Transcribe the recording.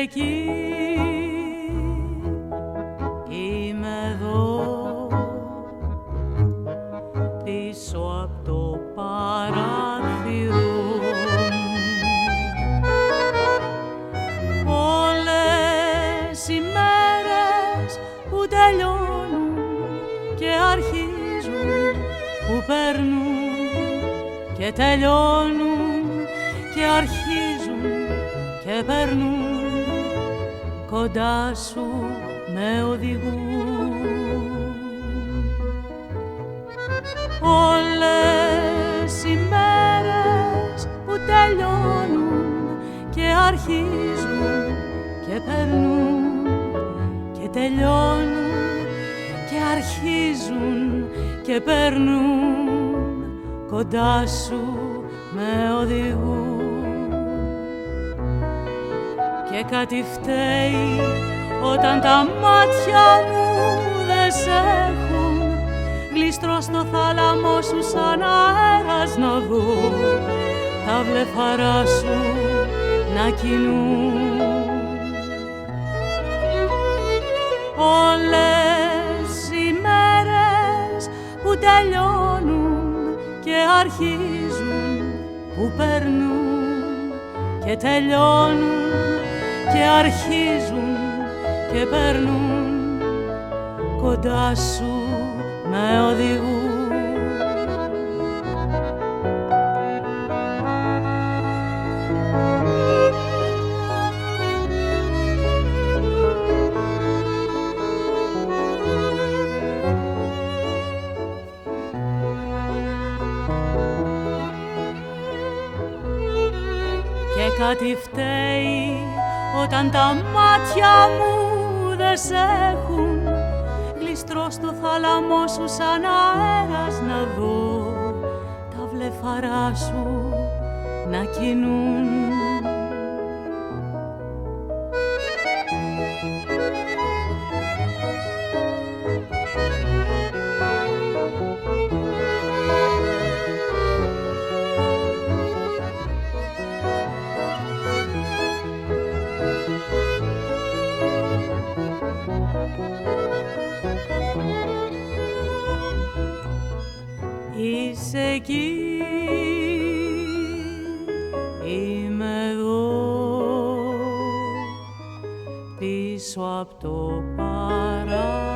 εκεί, είμαι εδώ, πίσω απ' το παράθυρο. Όλες οι μέρες που τελειώνουν και αρχίζουν, που περνούν και τελειώνουν και αρχίζουν και περνούν, κοντά σου με οδηγούν. Όλες οι μέρες που τελειώνουν και αρχίζουν και περνούν και τελειώνουν και αρχίζουν και περνούν, κοντά σου με οδηγούν. Και κάτι φταίει όταν τα μάτια μου δεν σ' έχουν, γλιστρώ στο θάλαμο σου σαν αέρας να δω τα βλεφαρά σου να κινούν. Όλες οι μέρες που τελειώνουν και αρχίζουν, που περνούν και τελειώνουν και αρχίζουν και περνούν, κοντά σου με οδηγούν. Και κάτι φταίει όταν τα μάτια μου δεν σ' έχουν, γλιστρώ στο θάλαμό σου σαν αέρας να δω τα βλεφαρά σου να κινούν. Είσαι εκεί, είμαι εδώ, πίσω απ' το παράθυρο.